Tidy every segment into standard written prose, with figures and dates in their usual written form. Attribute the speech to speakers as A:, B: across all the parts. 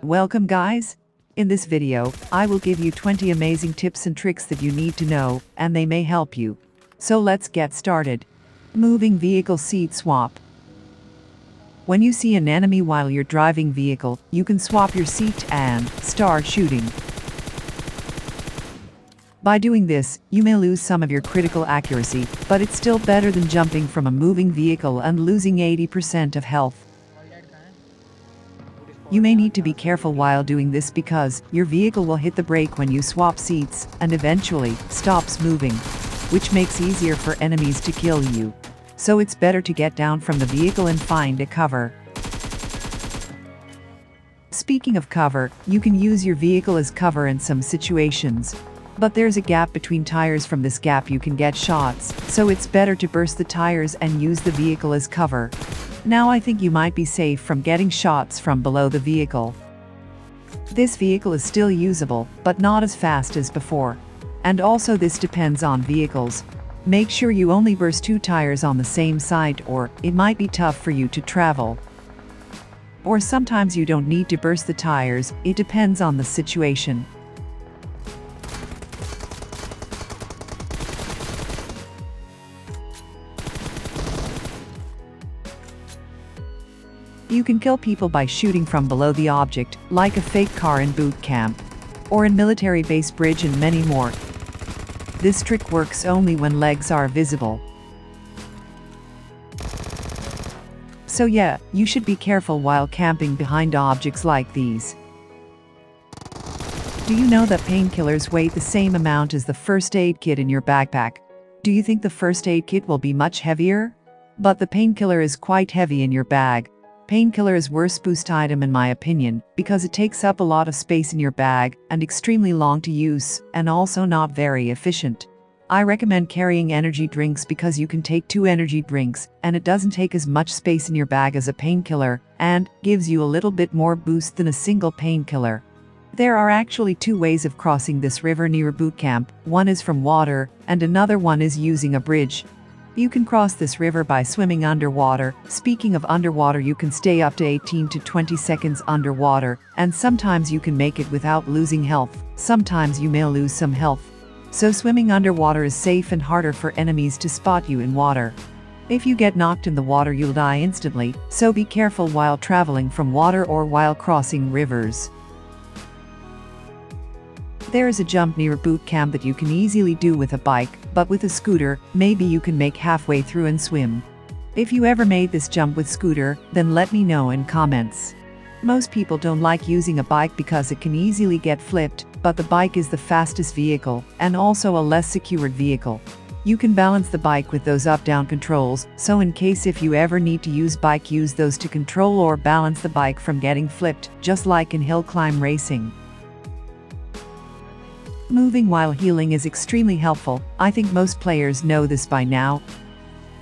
A: Welcome guys! In this video, I will give you 20 amazing tips and tricks that you need to know, and they may help you. So let's get started. Moving vehicle seat swap. When you see an enemy while you're driving vehicle, you can swap your seat and start shooting. By doing this, you may lose some of your critical accuracy, but it's still better than jumping from a moving vehicle and losing 80% of health. You may need to be careful while doing this because your vehicle will hit the brake when you swap seats and eventually stops moving, which makes it easier for enemies to kill you. So it's better to get down from the vehicle and find a cover. Speaking of cover, you can use your vehicle as cover in some situations. But there's a gap between tires. From this gap you can get shots, so it's better to burst the tires and use the vehicle as cover. Now I think you might be safe from getting shots from below the vehicle. This vehicle is still usable, but not as fast as before. And also this depends on vehicles. Make sure you only burst 2 tires on the same side, or it might be tough for you to travel. Or sometimes you don't need to burst the tires, it depends on the situation. You can kill people by shooting from below the object, like a fake car in boot camp, or in military base bridge and many more. This trick works only when legs are visible. So yeah, you should be careful while camping behind objects like these. Do you know that painkillers weigh the same amount as the first aid kit in your backpack? Do you think the first aid kit will be much heavier? But the painkiller is quite heavy in your bag. Painkiller is worst boost item in my opinion, because it takes up a lot of space in your bag and extremely long to use, and also not very efficient. I recommend carrying energy drinks because you can take 2 energy drinks, and it doesn't take as much space in your bag as a painkiller, and gives you a little bit more boost than a single painkiller. There are actually 2 ways of crossing this river near boot camp. One is from water, and another one is using a bridge. You can cross this river by swimming underwater. Speaking of underwater, you can stay up to 18 to 20 seconds underwater, and sometimes you can make it without losing health. Sometimes you may lose some health. So swimming underwater is safe and harder for enemies to spot you in water. If you get knocked in the water, you'll die instantly, so be careful while traveling from water or while crossing rivers. There is a jump near boot camp that you can easily do with a bike, but with a scooter, maybe you can make halfway through and swim. If you ever made this jump with scooter, then let me know in comments. Most people don't like using a bike because it can easily get flipped, but the bike is the fastest vehicle, and also a less secured vehicle. You can balance the bike with those up-down controls, so in case if you ever need to use bike, use those to control or balance the bike from getting flipped, just like in hill climb racing. Moving while healing is extremely helpful. I think most players know this by now.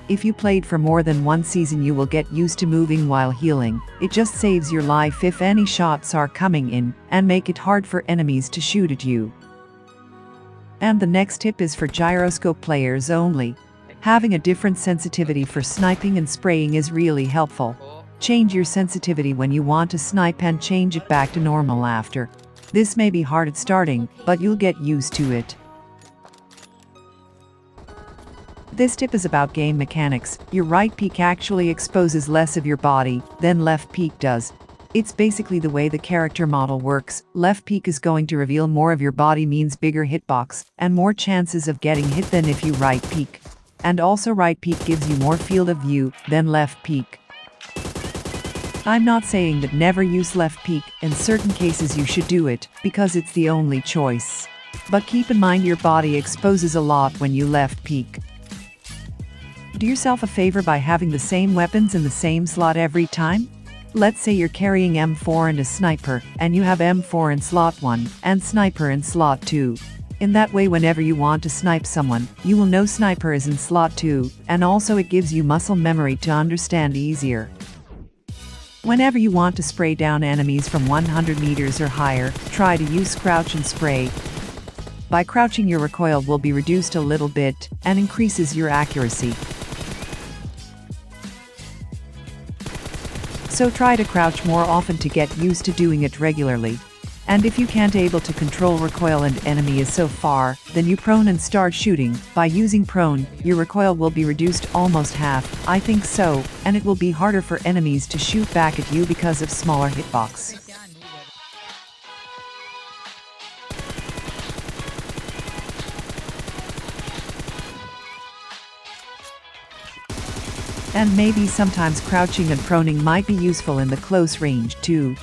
A: If you played for more than 1 season, you will get used to moving while healing. It just saves your life if any shots are coming in, and make it hard for enemies to shoot at you. And the next tip is for gyroscope players only. Having a different sensitivity for sniping and spraying is really helpful. Change your sensitivity when you want to snipe and change it back to normal after. This may be hard at starting, but you'll get used to it. This tip is about game mechanics. Your right peek actually exposes less of your body than left peek does. It's basically the way the character model works. Left peek is going to reveal more of your body, means bigger hitbox and more chances of getting hit than if you right peek. And also right peek gives you more field of view than left peek. I'm not saying that never use left peek. In certain cases you should do it, because it's the only choice. But keep in mind your body exposes a lot when you left peek. Do yourself a favor by having the same weapons in the same slot every time. Let's say you're carrying M4 and a sniper, and you have M4 in slot 1 and sniper in slot 2. In that way, whenever you want to snipe someone, you will know sniper is in slot 2, and also it gives you muscle memory to understand easier. Whenever you want to spray down enemies from 100 meters or higher, try to use crouch and spray. By crouching, your recoil will be reduced a little bit and increases your accuracy. So try to crouch more often to get used to doing it regularly. And if you can't able to control recoil and enemy is so far, then you prone and start shooting. By using prone, your recoil will be reduced almost half, I think so, and it will be harder for enemies to shoot back at you because of smaller hitbox. And maybe sometimes crouching and proning might be useful in the close range too.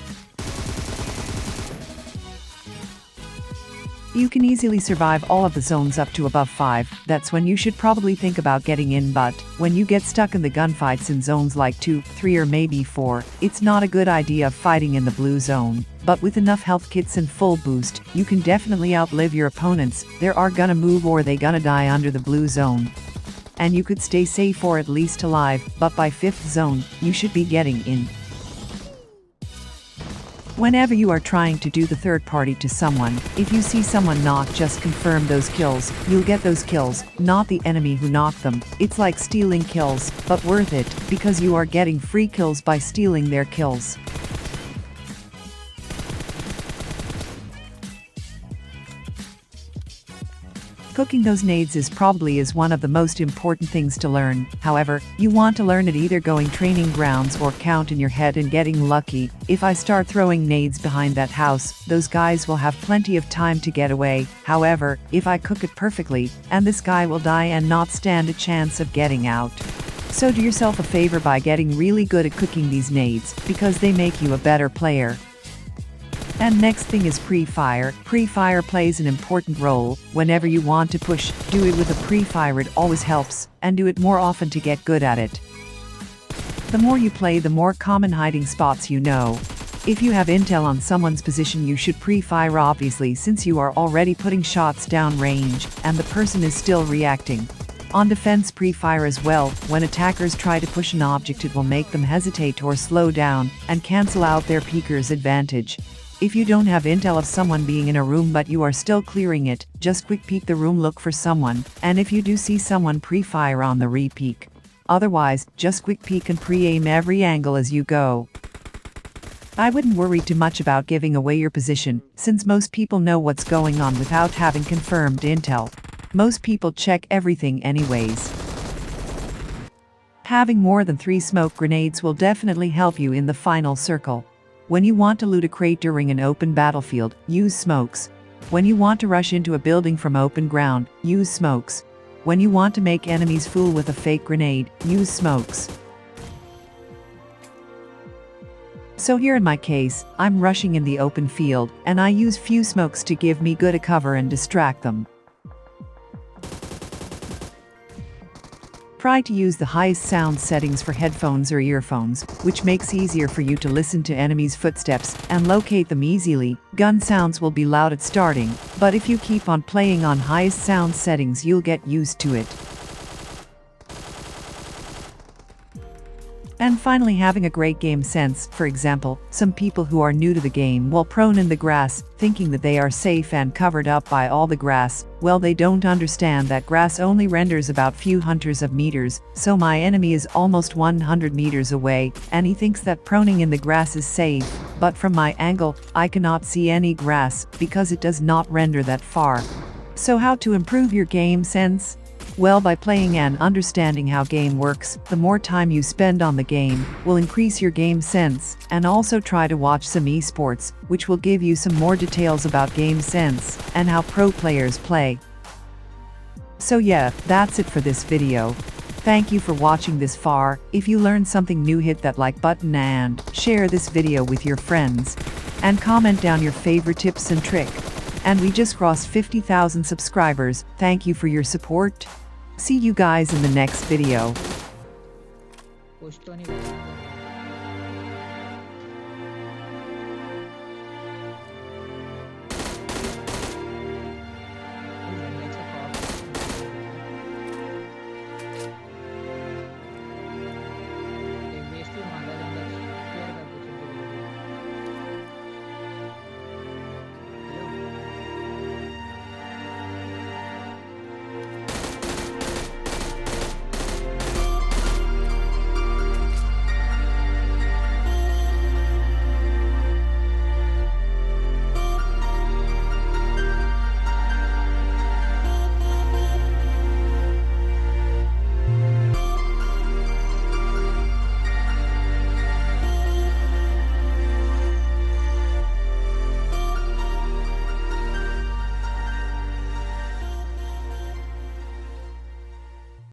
A: You can easily survive all of the zones up to above 5, that's when you should probably think about getting in, but when you get stuck in the gunfights in zones like 2, 3 or maybe 4, it's not a good idea of fighting in the blue zone. But with enough health kits and full boost, you can definitely outlive your opponents. They are gonna move or they gonna die under the blue zone. And you could stay safe or at least alive, but by 5th zone, you should be getting in. Whenever you are trying to do the third party to someone, if you see someone knock, just confirm those kills, you'll get those kills, not the enemy who knocked them. It's like stealing kills, but worth it, because you are getting free kills by stealing their kills. Cooking those nades is probably one of the most important things to learn. However, you want to learn it either going training grounds or count in your head and getting lucky. If I start throwing nades behind that house, those guys will have plenty of time to get away. However, if I cook it perfectly, and this guy will die and not stand a chance of getting out. So do yourself a favor by getting really good at cooking these nades, because they make you a better player. And next thing is pre-fire. Pre-fire plays an important role. Whenever you want to push, do it with a pre-fire, it always helps, and do it more often to get good at it. The more you play, the more common hiding spots you know. If you have intel on someone's position, you should pre-fire obviously, since you are already putting shots down range, and the person is still reacting. On defense, pre-fire as well. When attackers try to push an object, it will make them hesitate or slow down, and cancel out their peeker's advantage. If you don't have intel of someone being in a room but you are still clearing it, just quick peek the room, look for someone, and if you do see someone, pre-fire on the re-peek. Otherwise, just quick peek and pre-aim every angle as you go. I wouldn't worry too much about giving away your position, since most people know what's going on without having confirmed intel. Most people check everything anyways. Having more than 3 smoke grenades will definitely help you in the final circle. When you want to loot a crate during an open battlefield, use smokes. When you want to rush into a building from open ground, use smokes. When you want to make enemies fool with a fake grenade, use smokes. So here in my case, I'm rushing in the open field, and I use few smokes to give me good a cover and distract them. Try to use the highest sound settings for headphones or earphones, which makes easier for you to listen to enemies' footsteps and locate them easily. Gun sounds will be loud at starting, but if you keep on playing on highest sound settings, you'll get used to it. And finally, having a great game sense. For example, some people who are new to the game will prone in the grass, thinking that they are safe and covered up by all the grass. Well, they don't understand that grass only renders about few hundreds of meters, so my enemy is almost 100 meters away, and he thinks that proning in the grass is safe. But from my angle, I cannot see any grass, because it does not render that far. So how to improve your game sense? Well, by playing and understanding how game works, the more time you spend on the game will increase your game sense, and also try to watch some esports, which will give you some more details about game sense and how pro players play. So yeah, that's it for this video. Thank you for watching this far. If you learned something new, hit that like button and share this video with your friends. And comment down your favorite tips and trick. And we just crossed 50,000 subscribers. Thank you for your support. See you guys in the next video.